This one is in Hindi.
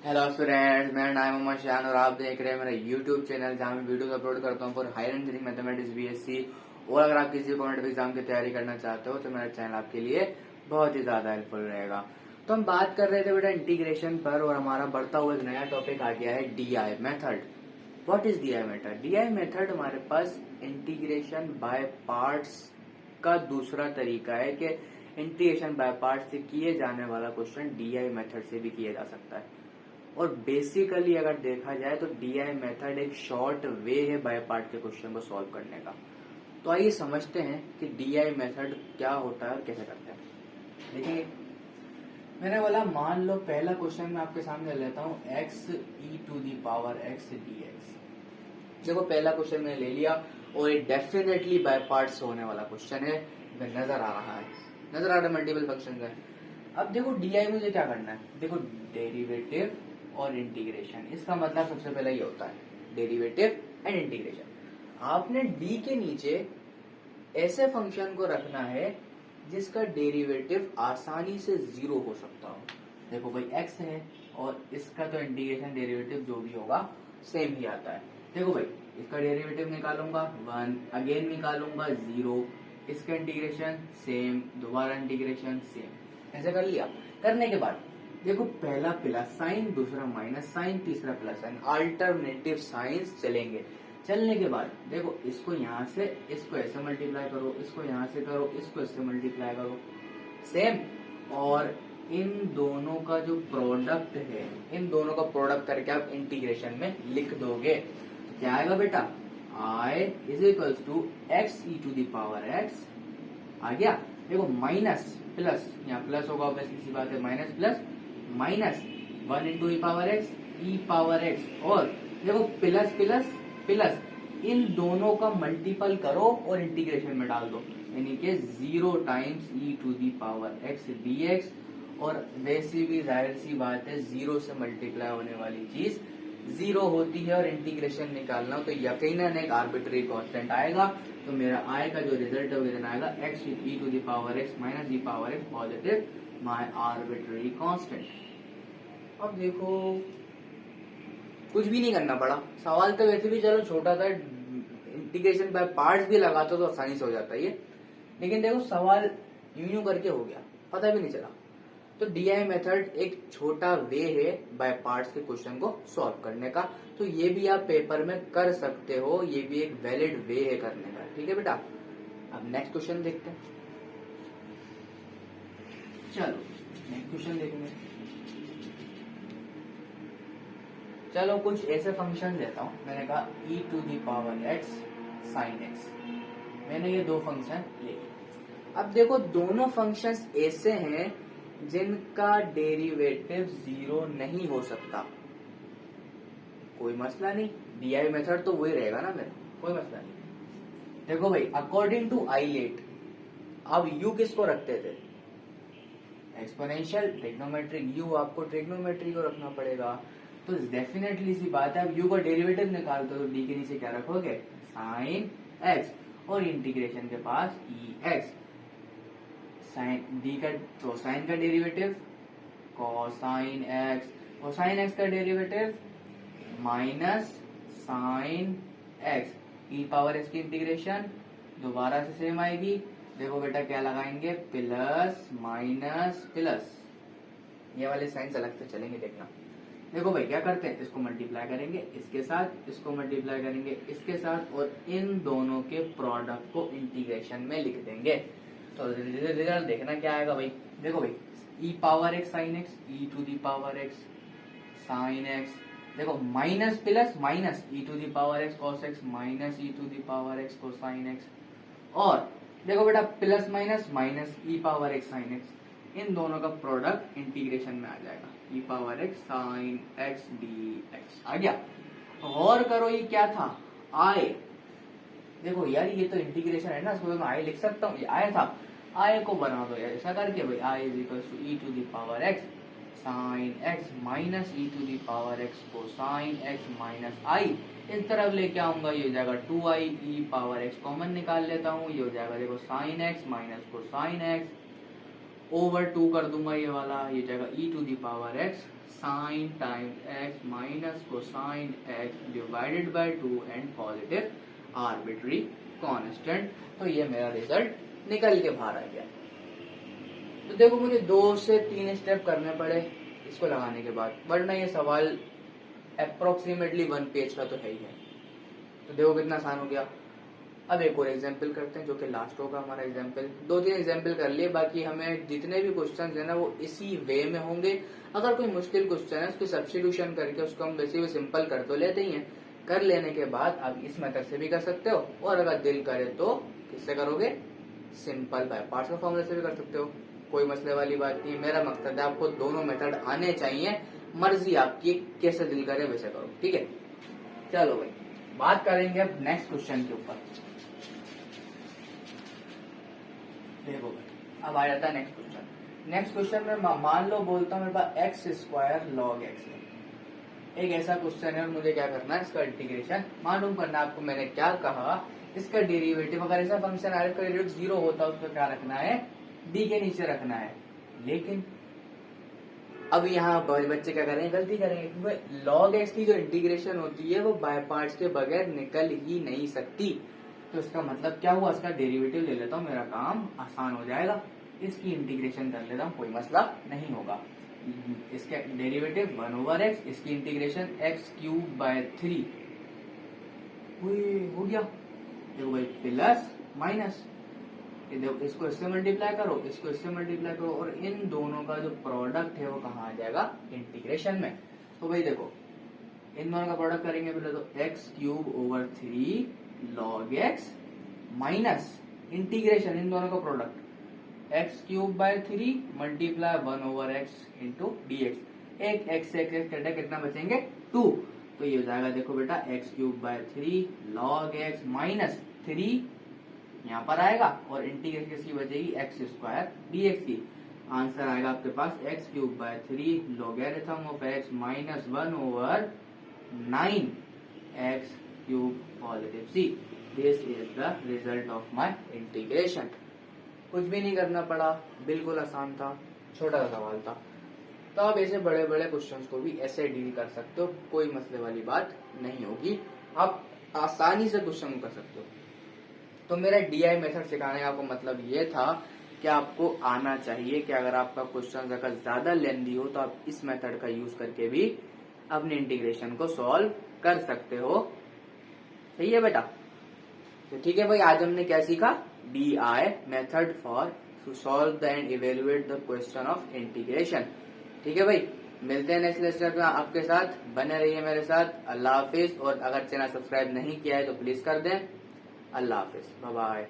हेलो फ्रेंड्स, मेरा नाम है मोहम्मद शान और आप देख रहे हैं मेरा यूट्यूब चैनल जहाँ मैं वीडियोस अपलोड करता हूँ for higher engineering mathematics BSc. और अगर आप किसी कॉम्पिटिटिव एग्जाम की तैयारी करना चाहते हो तो मेरा चैनल आपके लिए बहुत ही ज्यादा हेल्पफुल रहेगा। तो हम बात कर रहे थे बेटा इंटीग्रेशन पर और हमारा बढ़ता हुआ एक नया टॉपिक आ गया है DI method. What is DI method? DI method हमारे पास इंटीग्रेशन बाय पार्ट्स का दूसरा तरीका है कि इंटीग्रेशन बाय पार्ट्स से किए जाने वाला क्वेश्चन डीआई मेथड से भी किया जा सकता है। और बेसिकली अगर देखा जाए तो डीआई मेथड एक शॉर्ट वे है बाय पार्ट के क्वेश्चन को सॉल्व करने का। तो आइए समझते हैं कि डीआई मेथड क्या होता है और कैसे करते हैं। देखिए, मैंने बोला मान लो पहला क्वेश्चन मैं आपके सामने लेता हूँ x e to the power x d x. देखो पहला क्वेश्चन मैंने ले लिया और ये डेफिनेटली बाय पार्ट्स होने वाला क्वेश्चन है। नजर आ रहा है, नजर आ रहा है मल्टीपल फंक्शन है। अब देखो डीआई मुझे क्या करना है, देखो डेरिवेटिव और इंटीग्रेशन। इसका मतलब सबसे पहले ये होता है डेरिवेटिव एंड इंटीग्रेशन। आपने डी के नीचे ऐसे फंक्शन को रखना है जिसका डेरिवेटिव आसानी से जीरो हो सकता हो। देखो भाई एक्स है और इसका तो इंटीग्रेशन डेरिवेटिव जो भी होगा सेम ही आता है। देखो भाई इसका डेरिवेटिव निकालूंगा 1, अगेन निकालूंगा 0, इसका इंटीग्रेशन सेम, दोबारा इंटीग्रेशन सेम। ऐसे कर लिया। करने के बाद देखो पहला प्लस साइन, दूसरा माइनस साइन, तीसरा प्लस साइन, अल्टरनेटिव साइंस चलेंगे। चलने के बाद देखो इसको यहां से इसको ऐसे मल्टीप्लाई करो, इसको यहां से करो, इसको इससे मल्टीप्लाई करो, सेम। और इन दोनों का जो प्रोडक्ट है, इन दोनों का प्रोडक्ट करके आप इंटीग्रेशन में लिख दोगे तो क्या आएगा बेटा, I is equals to x e to the power x. आ गया। देखो माइनस प्लस, यहाँ प्लस होगा ऑब्वियसली सी बात है, minus plus minus 1 into e power x, e power x. और देखो प्लस प्लस प्लस, इन दोनों का मल्टीपल करो और इंटीग्रेशन में डाल दो, यानी कि 0 times e to the power x d x. और वैसे भी जाहिर सी बात है 0 से मल्टीप्लाई होने वाली चीज 0 होती है और इंटीग्रेशन निकालना तो यकीनन एक आर्बिट्री कांस्टेंट आएगा। तो मेरा आई का जो रिजल्ट है वो आएगा x e to the power x minus e power x positive my arbitrary constant. अब देखो कुछ भी नहीं करना पड़ा, सवाल तो वैसे भी चलो छोटा था, इंटीग्रेशन बाय पार्ट्स भी लगाते तो आसानी से हो जाता है। लेकिन देखो सवाल यूं करके हो गया, पता भी नहीं चला। तो डीआई मेथड एक छोटा वे है बाय पार्ट्स के क्वेश्चन को सॉल्व करने का। तो ये भी आप पेपर में कर सकते हो, ये भी एक वैलिड वे है करने का। ठीक है बेटा, अब नेक्स्ट क्वेश्चन देखते हैं। चलो नेक्स्ट क्वेश्चन देखेंगे। चलो कुछ ऐसे फंक्शन देता हूं। मैंने कहा e to the power x sine x। मैंने ये दो फंक्शन ले लिए। अब देखो दोनों फंक्शंस ऐसे हैं जिनका डेरिवेटिव 0 नहीं हो सकता। कोई मसला नहीं, डीआई मेथड तो वही रहेगा ना मेरा, कोई मसला नहीं। देखो भाई अकॉर्डिंग टू आइलेट अब u किसको रखते थे, एक्सपोनेंशियल ट्रिग्नोमेट्रिक u, आपको ट्रिग्नोमेट्री को रखना पड़ेगा। तो डेफिनेटली सी बात है, अब u का डेरिवेटिव निकालते हो तो d के नीचे क्या रखोगे, साइन x, और इंटीग्रेशन के पास ई एक्स। साइन डी का तो साइन का derivative cosine x, cosine x का derivative minus sign x, e power x की इंटीग्रेशन दोबारा से सेम आएगी। देखो बेटा क्या लगाएंगे, प्लस माइनस प्लस, ये वाले साइंस अलग से चलेंगे देखना। देखो भाई क्या करते हैं, इसको मल्टीप्लाई करेंगे इसके साथ, इसको मल्टीप्लाई करेंगे इसके साथ, और इन दोनों के प्रोडक्ट को इंटीग्रेशन में लिख देंगे। तो रिजल्ट देखना क्या आएगा भाई। देखो भाई e power x sine x, e to the power x sine x. देखो minus plus minus, e to the power x cos x minus e to the power x cosine x. और देखो बेटा plus minus minus e power x sine x, इन दोनों का प्रोडक्ट इंटीग्रेशन में आ जाएगा, e power x sine x d x. आ गया। और करो ये क्या था, आई। देखो यार ये तो इंटीग्रेशन है ना, इसको मैं आई लिख सकता हूँ, ये आई था, आई को बना दो यार ऐसा करके भाई, I is equal to e to the power x sine x minus e to the power x cosine x minus I. इस तरफ लेके आऊंगा, ये हो जाएगा 2i, ई पावर एक्स कॉमन निकाल लेता हूँ, ये हो जाएगा देखो sine x minus cosine x over 2 कर दूंगा ये वाला, ये जाएगा e to the power x sine times x minus cosine x divided by 2 and positive arbitrary constant. तो ये मेरा रिजल्ट निकल के बाहर आ गया। तो देखो मुझे 2 से 3 स्टेप करने पड़े इसको लगाने के बाद, वरना ये सवाल अप्रोक्सीमेटली 1 पेज का तो है ही है। तो देखो कितना आसान हो गया। अब एक और एग्जाम्पल करते हैं जो कि लास्ट होगा हमारा एग्जाम्पल। 2-3 एग्जाम्पल कर लिए, बाकी हमें जितने भी क्वेश्चन है ना वो इसी वे में होंगे। अगर कोई मुश्किल क्वेश्चन है उसकी सब्स्टिट्यूशन करके उसको हम वैसे भी सिंपल कर तो लेते ही हैं। कर लेने के बाद अब इस मेथड से भी कर सकते हो, और अगर दिल करे तो किससे करोगे, सिंपल बाय पार्ट्स के फॉर्मूले से भी कर सकते हो। कोई मसले वाली बात नहीं। मेरा मकसद है आपको दोनों मेथड आने चाहिए, मर्जी आपकी कैसे दिल करे वैसे करो, ठीक है। चलो भाई बात करेंगे अब नेक्स्ट क्वेश्चन के ऊपर। देखो भाई अब आ जाता है नेक्स्ट क्वेश्चन। नेक्स्ट क्वेश्चन में मान लो बोलता हूँ मेरे पास एक्स स्क्वायर लॉग एक्स है। एक ऐसा क्वेश्चन है और मुझे क्या करना है, इसका इंटीग्रेशन मालूम करना। आपको मैंने क्या कहा, इसका डेरिवेटिव अगर ऐसा फंक्शन आ इसका डेरिवेटिव 0 होता है उसको क्या रखना है, डी के नीचे रखना है। लेकिन अब यहाँ बच्चे क्या करेंगे, गलती करेंगे, क्योंकि लॉग एक्स की जो इंटीग्रेशन होती है वो बाय पार्ट्स के बगैर निकल ही नहीं सकती। तो इसका मतलब क्या हुआ, इसका डेरिवेटिव ले लेता हूँ, मेरा काम आसान हो जाएगा। इसकी इंटीग्रेशन कर लेता हूँ, कोई मसला नहीं होगा। इसका डेरिवेटिव 1/x, इसकी इंटीग्रेशन x³ 3 हो गया। देखो भाई प्लस माइनस, देखो इसको इससे मल्टीप्लाई करो, इसको इससे मल्टीप्लाई करो, और इन दोनों का जो प्रोडक्ट है वो कहाँ आ जाएगा, इंटीग्रेशन में। तो भाई देखो इन दोनों का प्रोडक्ट करेंगे पहले तो x³ 3 log x minus integration in दोनों का product x³ 3 multiply 1/x into dx। एक x से x कटे कितना बचेंगे 2। तो ये हो जाएगा देखो बेटा x³ 3 log x माइनस 3 यहाँ पर आएगा, और इंटीग्रेशन किसकी बचेगी x² dx की। आंसर आएगा आपके पास x³ 3 logarithm of x minus 1/9 x³ positive c। This is the result of my integration. कुछ भी नहीं करना पड़ा, बिल्कुल आसान था, छोटा सा सवाल था। तो आप ऐसे बड़े बड़े क्वेश्चंस को भी ऐसे डील कर सकते हो, कोई मसले वाली बात नहीं होगी। आप आसानी से क्वेश्चन कर सकते हो। तो मेरा DI मेथड सिखाने का आपको मतलब ये था कि आपको आना चाहिए कि अगर आपका क्वेश्चन अगर ज्यादा लेंदी हो तो आप इस मेथड का यूज करके भी अपने इंटीग्रेशन को सॉल्व कर सकते हो। सही है बेटा। तो ठीक है भाई, आज हमने क्या सीखा, DI method for to solve the and evaluate the question of integration. ठीक है भाई, मिलते हैं नेक्स्ट लेक्चर में आपके साथ, बने रहिए मेरे साथ। अल्लाह हाफिज। और अगर चैनल सब्सक्राइब नहीं किया है तो प्लीज कर दें। अल्लाह हाफिज, बाय बाय।